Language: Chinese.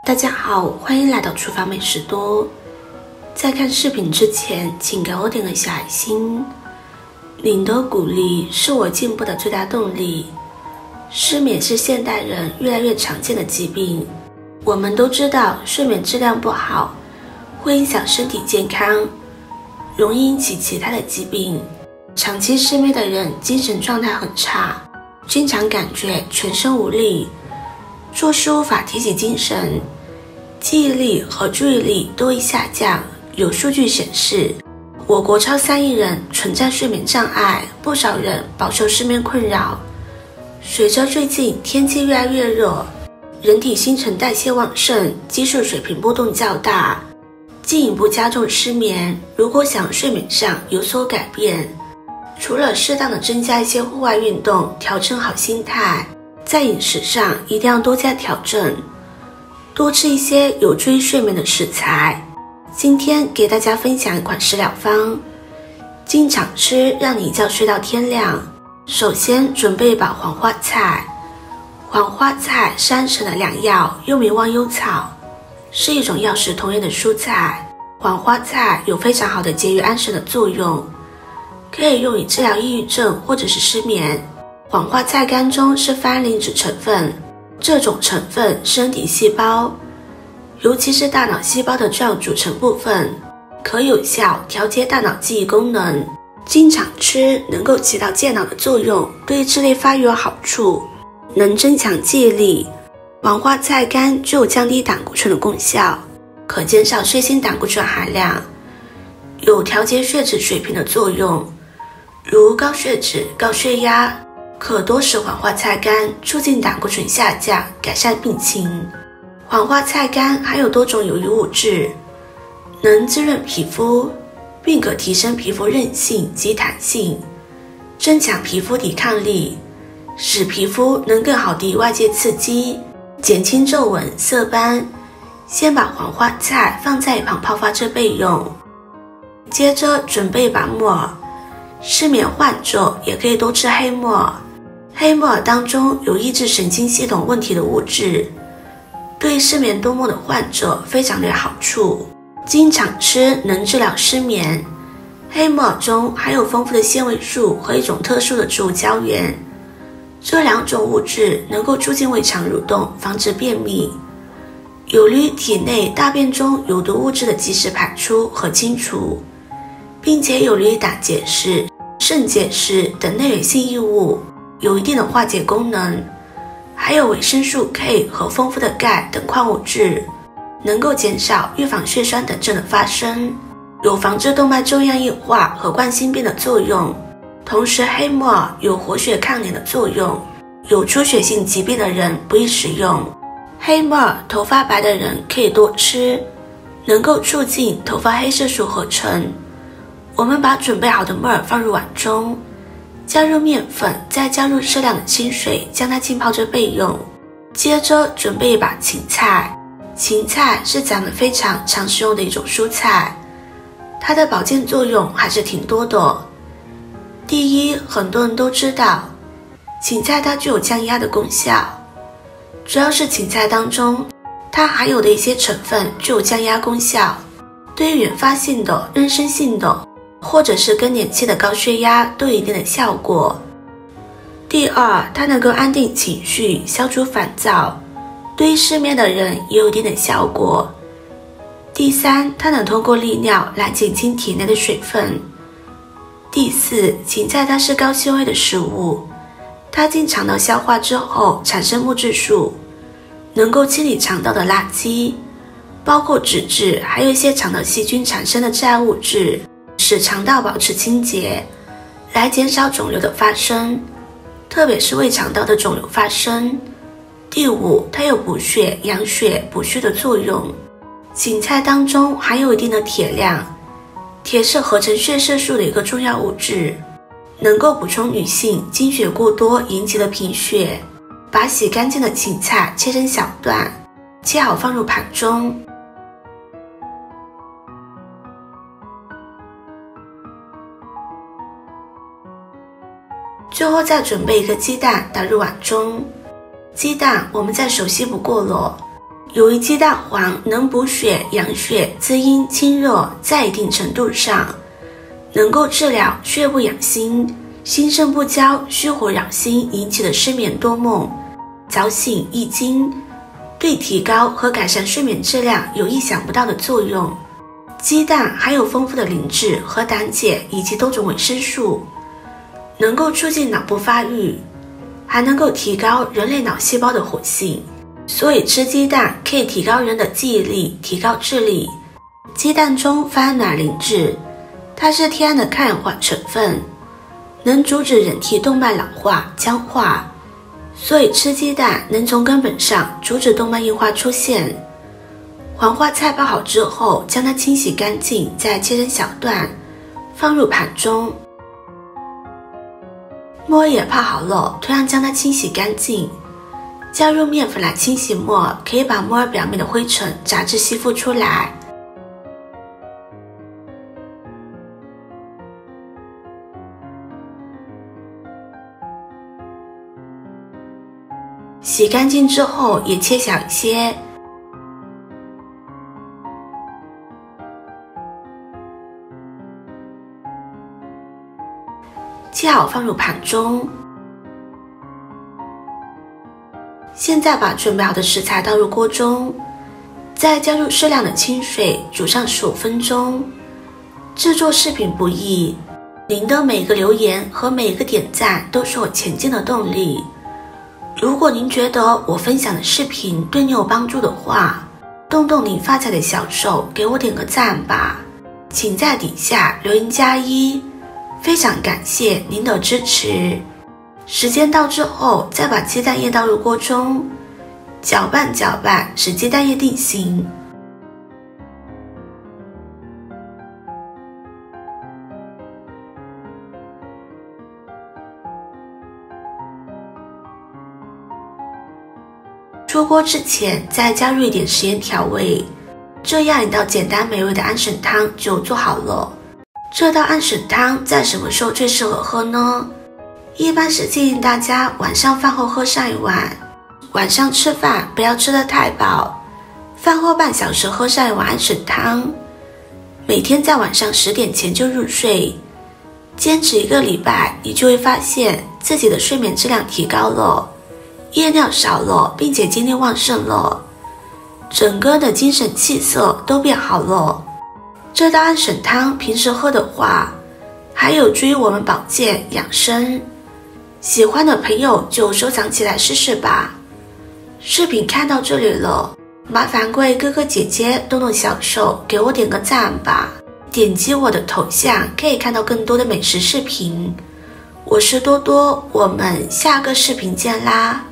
大家好，欢迎来到厨房美食多。在看视频之前，请给我点个小爱心。您的鼓励是我进步的最大动力。失眠是现代人越来越常见的疾病。我们都知道，睡眠质量不好会影响身体健康，容易引起其他的疾病。长期失眠的人精神状态很差，经常感觉全身无力，做事无法提起精神，记忆力和注意力都会下降。有数据显示，我国超3亿人存在睡眠障碍，不少人饱受失眠困扰。随着最近天气越来越热，人体新陈代谢旺盛，激素水平波动较大，进一步加重失眠。如果想睡眠上有所改变，除了适当的增加一些户外运动，调整好心态，在饮食上一定要多加调整，多吃一些有助于睡眠的食材。今天给大家分享一款食疗方，经常吃让你一觉睡到天亮。首先准备一把黄花菜。黄花菜是安神的良药，又名忘忧草，是一种药食同源的蔬菜。黄花菜有非常好的节约安神的作用，可以用于治疗抑郁症或者是失眠。黄花菜干中是番磷脂成分，这种成分是人体细胞，尤其是大脑细胞的重要组成部分，可有效调节大脑记忆功能。经常吃能够起到健脑的作用，对智力发育有好处，能增强记忆力。黄花菜干具有降低胆固醇的功效，可减少血清胆固醇含量，有调节血脂水平的作用，如高血脂、高血压，可多食黄花菜干，促进胆固醇下降，改善病情。黄花菜干含有多种有益物质，能滋润皮肤，并可提升皮肤韧性及弹性，增强皮肤抵抗力，使皮肤能更好抵御外界刺激，减轻皱纹、色斑。先把黄花菜放在一旁泡发着备用。接着准备一把木耳，失眠患者也可以多吃黑木耳。黑木耳当中有抑制神经系统问题的物质，对失眠多梦的患者非常的有好处。经常吃能治疗失眠。黑木耳中含有丰富的纤维素和一种特殊的植物胶原，这两种物质能够促进胃肠蠕动，防止便秘，有利于体内大便中有毒物质的及时排出和清除，并且有利于胆结石、肾结石等内源性异物，有一定的化解功能。还有维生素 K 和丰富的钙等矿物质，能够减少预防血栓等症的发生，有防治动脉粥样硬化和冠心病的作用。同时黑木耳有活血抗炎的作用，有出血性疾病的人不宜食用。黑木耳头发白的人可以多吃，能够促进头发黑色素合成。我们把准备好的木耳放入碗中，加入面粉，再加入适量的清水，将它浸泡着备用。接着准备一把芹菜。芹菜是咱们非常常使用的一种蔬菜，它的保健作用还是挺多的。第一，很多人都知道芹菜它具有降压的功效，主要是芹菜当中它含有的一些成分具有降压功效，对于原发性的、妊娠性的或者是更年期的高血压都有一定的效果。第二，它能够安定情绪，消除烦躁，对于失眠的人也有一定的效果。第三，它能通过利尿来减轻体内的水分。第四，芹菜它是高纤维的食物，它经肠道消化之后产生木质素，能够清理肠道的垃圾，包括脂质，还有一些肠道细菌产生的致癌物质，使肠道保持清洁，来减少肿瘤的发生，特别是胃肠道的肿瘤发生。第五，它有补血、养血、补虚的作用。芹菜当中含有一定的铁量，铁是合成血色素的一个重要物质，能够补充女性经血过多引起的贫血。把洗干净的芹菜切成小段，切好放入盘中。最后再准备一个鸡蛋打入碗中。鸡蛋我们再熟悉不过了，由于鸡蛋黄能补血、养血、滋阴、清热，在一定程度上能够治疗血不养心、心肾不交、虚火扰心引起的失眠多梦、早醒易惊，对提高和改善睡眠质量有意想不到的作用。鸡蛋含有丰富的磷脂和胆碱以及多种维生素，能够促进脑部发育，还能够提高人类脑细胞的活性，所以吃鸡蛋可以提高人的记忆力，提高智力。鸡蛋中富含卵磷脂，它是天然的抗氧化成分，能阻止人体动脉老化、僵化，所以吃鸡蛋能从根本上阻止动脉硬化出现。黄花菜泡好之后，将它清洗干净，再切成小段，放入盘中。木耳也泡好了，同样将它清洗干净，加入面粉来清洗木耳，可以把木耳表面的灰尘、杂质吸附出来。洗干净之后也切小一些，切好放入盘中。现在把准备好的食材倒入锅中，再加入适量的清水，煮上15分钟。制作视频不易，您的每一个留言和每一个点赞都是我前进的动力。如果您觉得我分享的视频对你有帮助的话，动动您发财的小手，给我点个赞吧，请在底下留言+1，非常感谢您的支持。时间到之后，再把鸡蛋液倒入锅中，搅拌搅拌，使鸡蛋液定型。出锅之前再加入一点食盐调味，这样一道简单美味的安神汤就做好了。这道安神汤在什么时候最适合喝呢？一般是建议大家晚上饭后喝上1碗，晚上吃饭不要吃得太饱，饭后半小时喝上1碗安神汤，每天在晚上10点前就入睡，坚持1个礼拜，你就会发现自己的睡眠质量提高了，夜尿少了，并且精力旺盛了，整个的精神气色都变好了。这道安神汤平时喝的话，还有助于我们保健养生，喜欢的朋友就收藏起来试试吧。视频看到这里了，麻烦各位哥哥姐姐动动小手，给我点个赞吧。点击我的头像可以看到更多的美食视频。我是多多，我们下个视频见啦。